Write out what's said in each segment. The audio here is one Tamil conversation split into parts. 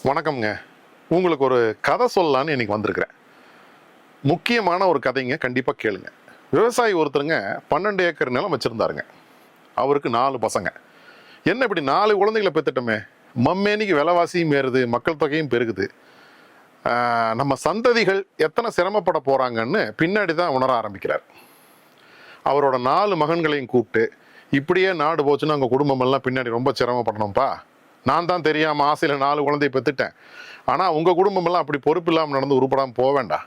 வணக்கம்ங்க. உங்களுக்கு ஒரு கதை சொல்லலான்னு இன்னைக்கு வந்திருக்கிறேன். முக்கியமான ஒரு கதைங்க, கண்டிப்பாக கேளுங்க. விவசாயி ஒருத்தருங்க 12 ஏக்கர் நிலம் வச்சுருந்தாருங்க. அவருக்கு 4 பசங்க. என்ன இப்படி 4 குழந்தைகளை பெற்றுட்டோமே, மம்மேனிக்கு விலைவாசியும் ஏறுது, மக்கள் தொகையும் பெருகுது, நம்ம சந்ததிகள் எத்தனை சிரமப்பட போகிறாங்கன்னு பின்னாடி தான் உணர ஆரம்பிக்கிறார். அவரோட 4 மகன்களையும் கூப்பிட்டு, இப்படியே நாடு போச்சுன்னா உங்கள் குடும்பமெல்லாம் பின்னாடி ரொம்ப சிரமப்படணும்ப்பா. நான் தான் தெரியாமல் ஆசையில் 4 குழந்தைய பெற்றுட்டேன். ஆனால் உங்கள் குடும்பமெல்லாம் அப்படி பொறுப்பு இல்லாமல் நடந்து உருப்படாமல் போக வேண்டாம்.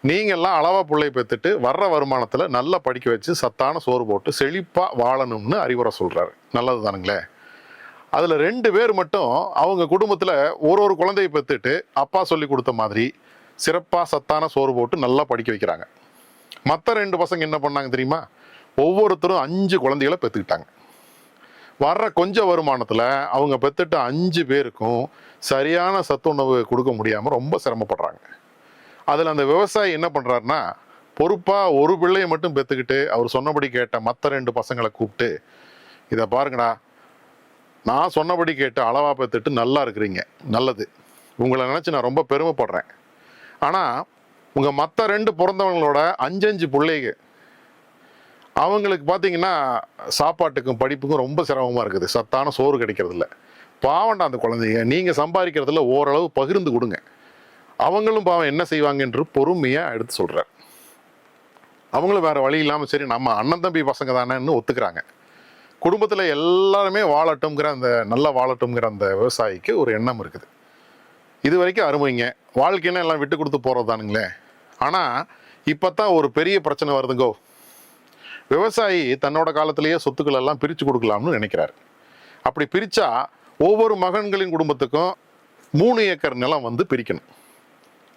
நீங்கள்லாம் அளவாக பிள்ளை பெற்றுட்டு வர்ற வருமானத்தில் நல்லா படிக்க வச்சு சத்தான சோறு போட்டு செழிப்பாக வாழணும்னு அறிவுரை சொல்கிறாரு. நல்லது தானுங்களே. அதில் 2 பேர் மட்டும் அவங்க குடும்பத்தில் ஒரு குழந்தையை பெற்றுட்டு அப்பா சொல்லி கொடுத்த மாதிரி சிறப்பாக சத்தான சோறு போட்டு நல்லா படிக்க வைக்கிறாங்க. மற்ற 2 பசங்க என்ன பண்ணாங்க தெரியுமா? ஒவ்வொருத்தரும் 5 குழந்தைகளை பெற்றுக்கிட்டாங்க. வர்ற கொஞ்சம் வருமானத்தில் அவங்க பெற்றுட்ட 5 பேருக்கும் சரியான சத்துணவு கொடுக்க முடியாமல் ரொம்ப சிரமப்படுறாங்க. அதில் அந்த விவசாயி என்ன பண்ணுறாருன்னா, பொறுப்பாக ஒரு பிள்ளையை மட்டும் பெற்றுக்கிட்டு அவர் சொன்னபடி கேட்ட மற்ற 2 பசங்களை கூப்பிட்டு, இதை பாருங்கடா, நான் சொன்னபடி கேட்டு அளவாக பெற்றுட்டு நல்லா இருக்கிறீங்க, நல்லது, உங்களை நினச்சி நான் ரொம்ப பெருமைப்படுறேன். ஆனால் உங்கள் மற்ற 2 பிறந்தவங்களோட 5 பிள்ளைங்க, அவங்களுக்கு பார்த்தீங்கன்னா சாப்பாட்டுக்கும் படிப்புக்கும் ரொம்ப சிரமமாக இருக்குது, சத்தான சோறு கிடைக்கிறது இல்லை. பாவண்டா அந்த குழந்தைங்க, நீங்கள் சம்பாதிக்கிறதுல ஓரளவு பகிர்ந்து கொடுங்க, அவங்களும் பாவம் என்ன செய்வாங்க என்று பொறுமையாக எடுத்து சொல்கிறார். அவங்களும் வேறு வழி இல்லாமல் சரி நம்ம அண்ணன் தம்பி பசங்க தானேன்னு ஒத்துக்கிறாங்க. குடும்பத்தில் எல்லாருமே வாழட்டும்ங்கிற நல்லா வாழட்டும்ங்கிற அந்த விவசாயிக்கு ஒரு எண்ணம் இருக்குது. இது வரைக்கும் அருமைங்க, வாழ்க்கைன்னா எல்லாம் விட்டு கொடுத்து போகிறது தானுங்களே. ஆனால் இப்போ தான் ஒரு பெரிய பிரச்சனை வருதுங்கோ. விவசாயி தன்னோட காலத்திலேயே சொத்துக்கள் எல்லாம் பிரித்து கொடுக்கலாம்னு நினைக்கிறாரு. அப்படி பிரித்தா ஒவ்வொரு மகன்களின் குடும்பத்துக்கும் 3 ஏக்கர் நிலம் பிரிக்கணும்.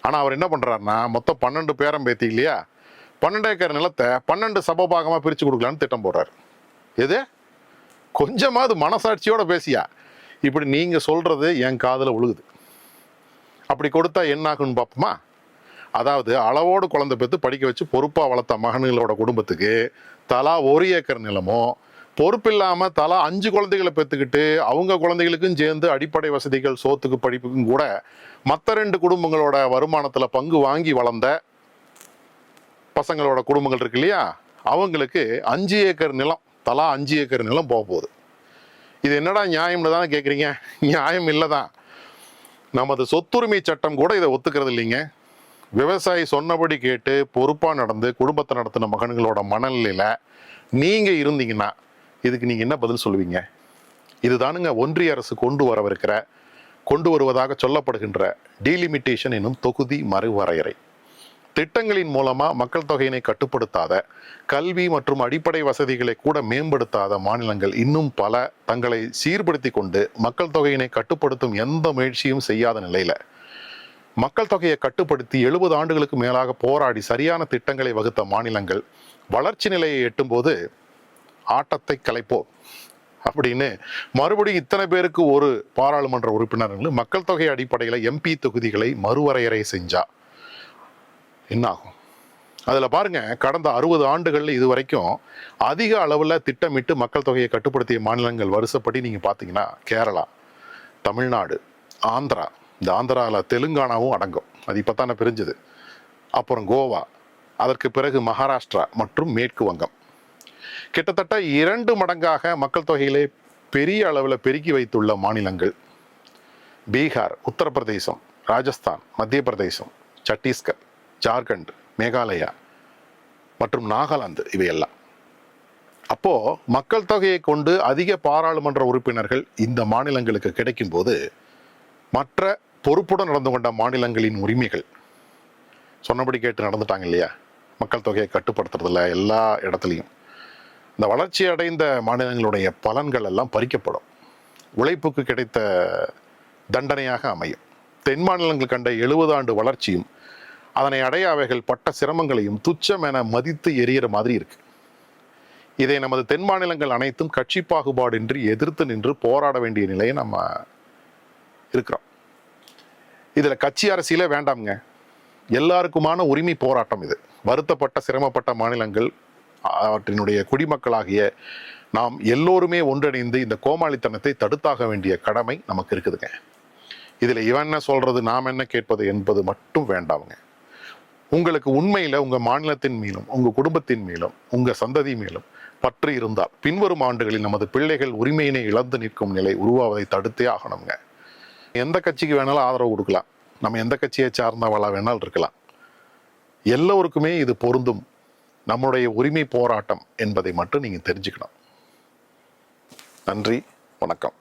ஆனால் அவர் என்ன பண்ணுறாருன்னா, மொத்தம் 12 பேரம் பேத்தி இல்லையா, 12 ஏக்கர் நிலத்தை 12 சமபாகமாக பிரித்து கொடுக்கலான்னு திட்டம் போடுறாரு. எது கொஞ்சமாவது மனசாட்சியோட பேசியா? இப்படி நீங்கள் சொல்கிறது என் காதில் விழுகுது. அப்படி கொடுத்தா என்ன ஆகுன்னு பார்ப்போமா? அதாவது அளவோடு குழந்தை பெற்று படிக்க வச்சு பொறுப்பாக வளர்த்த மகன்களோட குடும்பத்துக்கு தலா 1 ஏக்கர் நிலமோ, பொறுப்பில்லாமல் தலா 5 குழந்தைகளை பெற்றுக்கிட்டு அவங்க குழந்தைகளுக்கும் சேர்ந்து அடிப்படை வசதிகள் சோத்துக்கு படிப்புக்கும் கூட மற்ற 2 குடும்பங்களோட வருமானத்தில் பங்கு வாங்கி வளர்ந்த பசங்களோட குடும்பங்கள் இருக்கு இல்லையா, அவங்களுக்கு 5 ஏக்கர் நிலம், தலா 5 ஏக்கர் நிலம் போக போகுது. இது என்னடா நியாயம்னு தானே கேட்குறீங்க? நியாயம் இல்லை தான். நமது சொத்துரிமை சட்டம் கூட இதை ஒத்துக்கிறது இல்லைங்க. விவசாயி சொன்னபடி கேட்டு பொறுப்பாக நடந்து குடும்பத்தை நடத்தின மகன்களோட மனநிலையில் நீங்கள் இருந்தீங்கன்னா இதுக்கு நீங்கள் என்ன பதில் சொல்லுவீங்க? இதுதானுங்க ஒன்றிய அரசு கொண்டு வருவதாக சொல்லப்படுகின்ற டீலிமிட்டேஷன் என்னும் தொகுதி மறுவரையறை. திட்டங்களின் மூலமாக மக்கள் தொகையினை கட்டுப்படுத்தாத, கல்வி மற்றும் அடிப்படை வசதிகளை கூட மேம்படுத்தாத மாநிலங்கள் இன்னும் பல தங்களை சீர்படுத்தி கொண்டு மக்கள் தொகையினை கட்டுப்படுத்தும் எந்த முயற்சியும் செய்யாத நிலையில் மக்கள் தொகையை கட்டுப்படுத்தி 70 ஆண்டுகளுக்கு மேலாக போராடி சரியான திட்டங்களை வகுத்த மாநிலங்கள் வளர்ச்சி நிலையை எட்டும்போது ஆட்டத்தை கலைப்போம் அப்படின்னு மறுபடியும் இத்தனை பேருக்கு ஒரு பாராளுமன்ற உறுப்பினர்கள் மக்கள் தொகை அடிப்படையில் MP தொகுதிகளை மறுவரையறை செஞ்சா என்ன ஆகும்? அதில் பாருங்க, கடந்த 60 ஆண்டுகளில் இது வரைக்கும் அதிக அளவில் திட்டமிட்டு மக்கள் தொகையை கட்டுப்படுத்திய மாநிலங்கள் வரிசைப்படி நீங்கள் பார்த்தீங்கன்னா கேரளா, தமிழ்நாடு, ஆந்திரா, இந்த ஆந்திராவில் தெலுங்கானாவும் அடங்கும், அது இப்போ தானே பிரிஞ்சுது. அப்புறம் கோவா, அதற்கு பிறகு மகாராஷ்டிரா மற்றும் மேற்கு வங்கம். கிட்டத்தட்ட 2 மடங்காக மக்கள் தொகையிலே பெரிய அளவில் பெருக்கி வைத்துள்ள மாநிலங்கள் பீகார், உத்தரப்பிரதேசம், ராஜஸ்தான், மத்திய பிரதேசம், சத்தீஸ்கர், ஜார்க்கண்ட், மேகாலயா மற்றும் நாகாலாந்து இவையெல்லாம். அப்போது மக்கள் தொகையை கொண்டு அதிக பாராளுமன்ற உறுப்பினர்கள் இந்த மாநிலங்களுக்கு கிடைக்கும் போது மற்ற பொறுப்புடன் நடந்து கொண்ட மாநிலங்களின் உரிமைகள் சொன்னபடி கேட்டு நடந்துட்டாங்க இல்லையா, மக்கள் தொகையை கட்டுப்படுத்துறதுல எல்லா இடத்துலையும் இந்த வளர்ச்சி அடைந்த மாநிலங்களுடைய பலன்கள் எல்லாம் பறிக்கப்படும், உழைப்புக்கு கிடைத்த தண்டனையாக அமையும். தென் மாநிலங்கள் கண்ட 70 ஆண்டு வளர்ச்சியும் அதனை அடைய அவைகள் பட்ட சிரமங்களையும் துச்சம் என மதித்து எறிகிற மாதிரி இருக்கு. இதை நமது தென் மாநிலங்கள் அனைத்தும் கட்சி பாகுபாடின்றி எதிர்த்து நின்று போராட வேண்டிய நிலையை நம்ம இருக்கிறோம். இதில் கட்சி அரசியலே வேண்டாம்ங்க, எல்லாருக்குமான உரிமை போராட்டம் இது. வருத்தப்பட்ட சிரமப்பட்ட மாநிலங்கள் அவற்றினுடைய குடிமக்களாகிய நாம் எல்லோருமே ஒன்றிணைந்து இந்த கோமாளித்தனத்தை தடுத்தாக வேண்டிய கடமை நமக்கு இருக்குதுங்க. இதுல இவன் என்ன சொல்றது நாம் என்ன கேட்பது என்பது மட்டும் வேண்டாமுங்க. உங்களுக்கு உண்மையில உங்க மாநிலத்தின் மேலும் உங்க குடும்பத்தின் மேலும் உங்க சந்ததி மேலும் பற்று இருந்தால் பின்வரும் ஆண்டுகளில் நமது பிள்ளைகள் உரிமையினை இழந்து நிற்கும் நிலை உருவாவதை தடுத்தே ஆகணுங்க. எந்த கட்சிக்கு வேணாலும் ஆதரவு கொடுக்கலாம், நம்ம எந்த கட்சியை சார்ந்தவளா வேணாலும் இருக்கலாம், எல்லோருக்குமே இது பொருந்தும் நம்முடைய உரிமை போராட்டம் என்பதை மட்டும் நீங்க தெரிஞ்சுக்கணும். நன்றி, வணக்கம்.